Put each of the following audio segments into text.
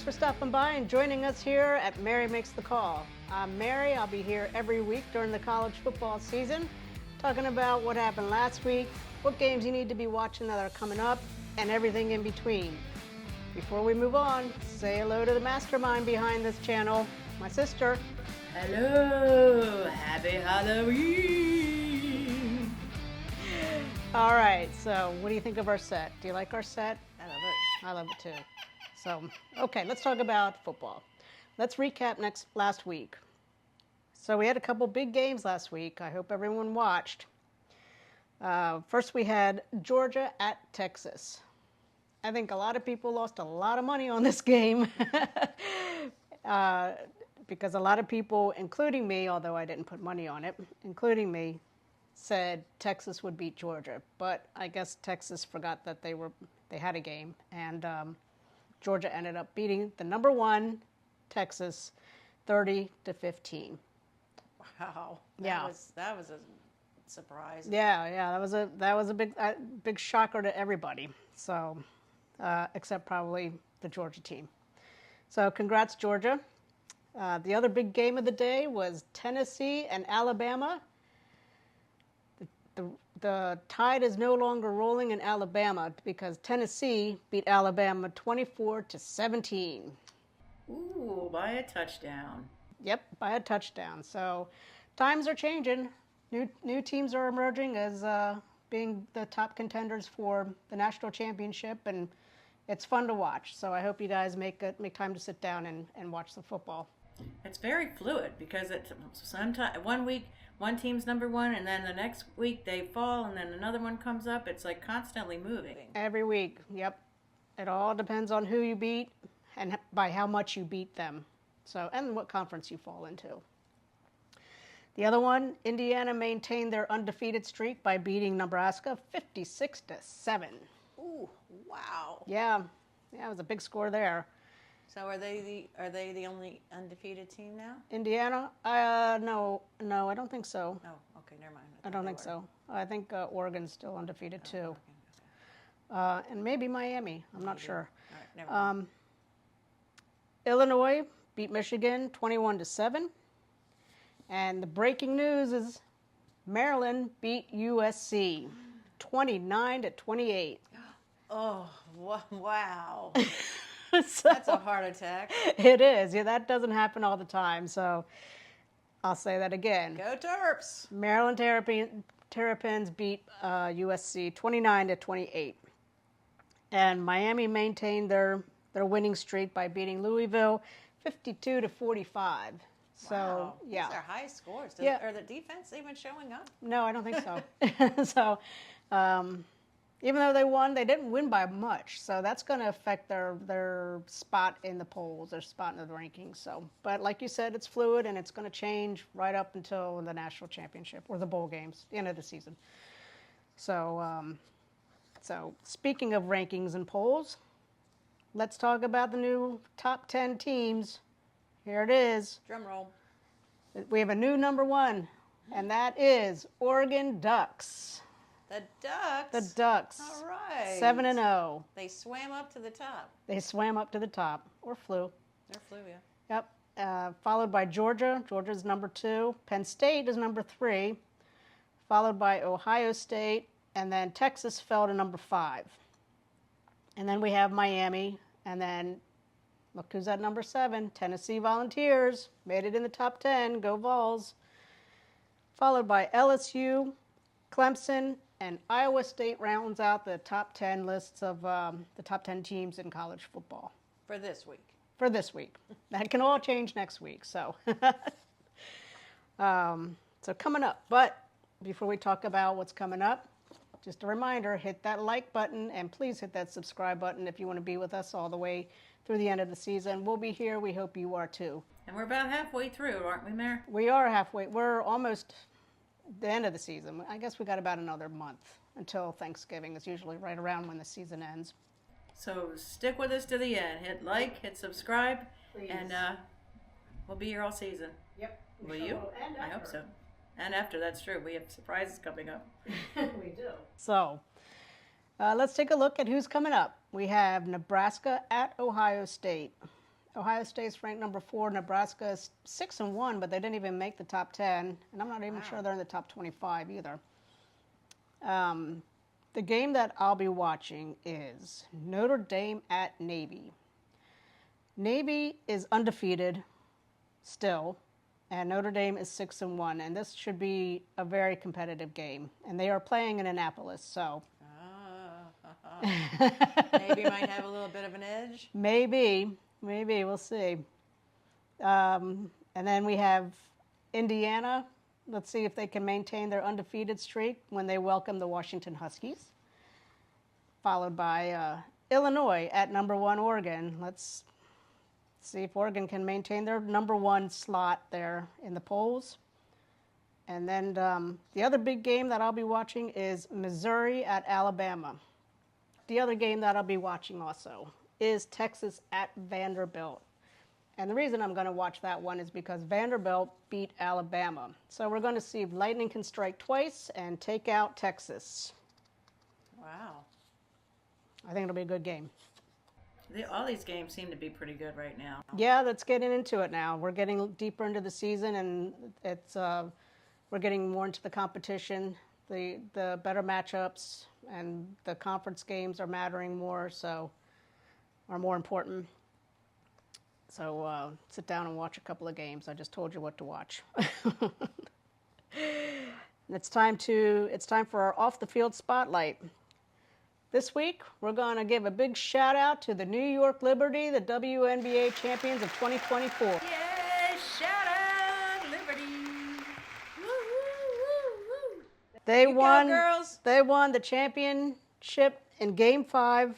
Thanks for stopping by and joining us here at Mary Makes the Call. I'm Mary. I'll be here every week during the college football season, talking about what happened last week, what games you need to be watching that are coming up, and everything in between. Before we move on, say hello to the mastermind behind this channel, my sister. Hello, happy Halloween. All right, so what do you think of our set? Do you like our set? I love it. I love it too. So, okay, let's talk about football. Let's recap last week. So we had a couple big games last week. I hope everyone watched. First, we had Georgia at Texas. I think a lot of people lost a lot of money on this game because a lot of people, including me, although I didn't put money on it, including me, said Texas would beat Georgia. But I guess Texas forgot that they had a game, and Georgia ended up beating the number one Texas 30-15. Wow. Yeah. That was a surprise. Yeah, that was a big shocker to everybody. So, except probably the Georgia team. So, congrats, Georgia. The other big game of the day was Tennessee and Alabama. The tide is no longer rolling in Alabama because Tennessee beat Alabama 24-17. Ooh, by a touchdown. Yep, by a touchdown. So times are changing. New teams are emerging as being the top contenders for the national championship, and it's fun to watch. So I hope you guys make time to sit down and watch the football. It's very fluid because sometimes one week one team's number one, and then the next week they fall, and then another one comes up. It's like constantly moving. Every week, yep. It all depends on who you beat and by how much you beat them. So, and what conference you fall into. The other one, Indiana maintained their undefeated streak by beating Nebraska 56-7. Ooh, wow. Yeah, it was a big score there. So are they the only undefeated team now? Indiana? No, I don't think so. Oh, okay, never mind. I don't think so. I think Oregon's still undefeated too. Okay. And maybe Miami. I'm not sure. All right, never mind. Illinois beat Michigan 21-7. And the breaking news is Maryland beat USC 29-28. Oh, wow. So, That's a heart attack. it is. Yeah, that doesn't happen all the time. So I'll say that again. Go Terps. Maryland Terrapins beat USC 29-28. And Miami maintained their winning streak by beating Louisville 52-45. So, wow. yeah. These are high scores. Yeah. Are the defense even showing up? No, I don't think so. So, even though they won, they didn't win by much. So that's going to affect their spot in the polls, their spot in the rankings. So, but like you said, it's fluid and it's going to change right up until the national championship or the bowl games, the end of the season. So, so speaking of rankings and polls, let's talk about the new top 10 teams. Here it is. Drum roll. We have a new number one, and that is Oregon Ducks. The Ducks. The Ducks. All right. 7-0. They swam up to the top. They swam up to the top, or flew. They're flew, yeah. Yep. Followed by Georgia. Georgia's number 2. Penn State is number 3. Followed by Ohio State. And then Texas fell to number 5. And then we have Miami. And then, look who's at number 7. Tennessee Volunteers. Made it in the top 10. Go Vols. Followed by LSU, Clemson, and Iowa State rounds out the top 10 lists of the top 10 teams in college football. For this week. For this week. That can all change next week. So, so coming up. But before we talk about what's coming up, just a reminder, hit that like button and please hit that subscribe button if you want to be with us all the way through the end of the season. We'll be here. We hope you are too. And we're about halfway through, aren't we, Mare? We are halfway. We're almost the end of the season. I guess we got about another month until Thanksgiving. It's usually right around when the season ends. So stick with us to the end. Hit like, hit subscribe, Please. and we'll be here all season. Yep. Will you? I hope so. And after, that's true. We have surprises coming up. We do. So, let's take a look at who's coming up. We have Nebraska at Ohio State. Ohio State's ranked number 4. Nebraska is 6-1, but they didn't even make the top 10. And I'm not even sure they're in the top 25 either. The game that I'll be watching is Notre Dame at Navy. Navy is undefeated still, and Notre Dame is 6-1, and this should be a very competitive game. And they are playing in Annapolis, so Maybe might have a little bit of an edge. maybe we'll see. And then we have Indiana. Let's see if they can maintain their undefeated streak when they welcome the Washington Huskies. Followed by Illinois at number 1 Oregon. Let's see if Oregon can maintain their number 1 slot there in the polls. And then the other big game that I'll be watching is Missouri at Alabama. The other game that I'll be watching also is Texas at Vanderbilt. And the reason I'm going to watch that one is because Vanderbilt beat Alabama. So we're going to see if lightning can strike twice and take out Texas. Wow. I think it'll be a good game. All these games seem to be pretty good right now. Yeah, that's getting into it now. We're getting deeper into the season, and we're getting more into the competition. The better matchups and the conference games are mattering more, so are more important. So sit down and watch a couple of games. I just told you what to watch. It's time for our off the field spotlight. This week, we're going to give a big shout out to the New York Liberty, the WNBA champions of 2024. Yay! Shout out Liberty! Woo, woo, woo, woo. They You go, won. girls. They won the championship in Game 5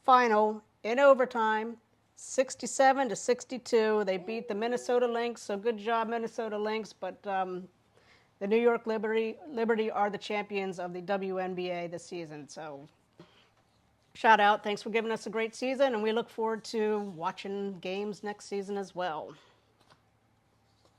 final in overtime, 67-62. They beat the Minnesota Lynx. So good job, Minnesota Lynx. But the New York Liberty are the champions of the WNBA this season. So shout out. Thanks for giving us a great season, and we look forward to watching games next season as well.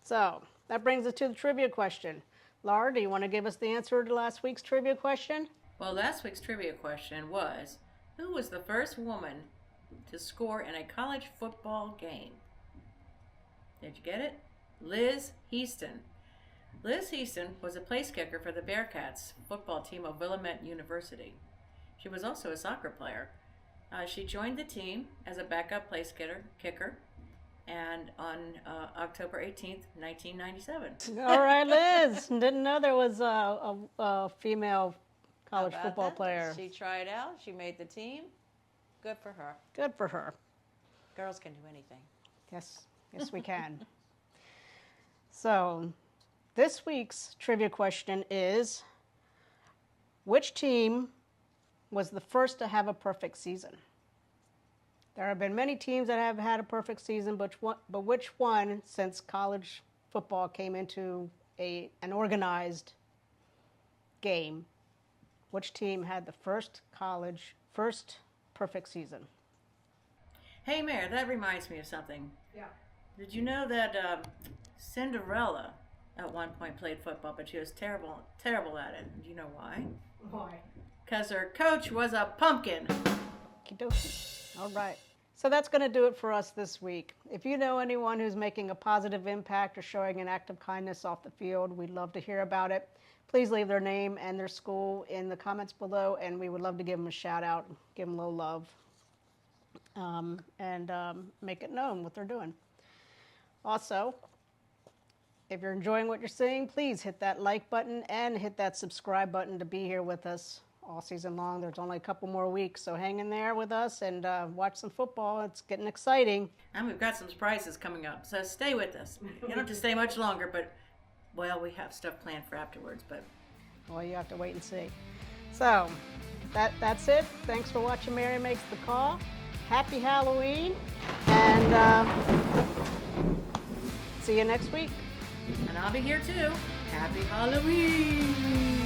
So that brings us to the trivia question. Laura, do you want to give us the answer to last week's trivia question? Well, last week's trivia question was, who was the first woman to score in a college football game? Did you get it? Liz Heaston. Liz Heaston was a place kicker for the Bearcats football team of Willamette University. She was also a soccer player. She joined the team as a backup place kicker, and on October 18th, 1997. All right, Liz. Didn't know there was a female college How about football that? player. She tried out. She made the team. Good for her. Good for her. Girls can do anything. Yes, we can. So, this week's trivia question is, which team was the first to have a perfect season? There have been many teams that have had a perfect season, but which one, since college football came into an organized game, which team had the first perfect season? Hey, Mayor, that reminds me of something. Yeah. Did you know that Cinderella at one point played football, but she was terrible at it? Do you know why? Why? Because her coach was a pumpkin. Okie-dokie. All right. So that's going to do it for us this week. If you know anyone who's making a positive impact or showing an act of kindness off the field, we'd love to hear about it. Please leave their name and their school in the comments below, and we would love to give them a shout out, give them a little love, and make it known what they're doing. Also, if you're enjoying what you're seeing, please hit that like button and hit that subscribe button to be here with us all season long. There's only a couple more weeks, so hang in there with us and watch some football. It's getting exciting. And we've got some surprises coming up, so stay with us. You don't have to stay much longer, but, well, we have stuff planned for afterwards, but... Well, you have to wait and see. So, that's it. Thanks for watching Mary Makes the Call. Happy Halloween, and see you next week. And I'll be here too. Happy Halloween!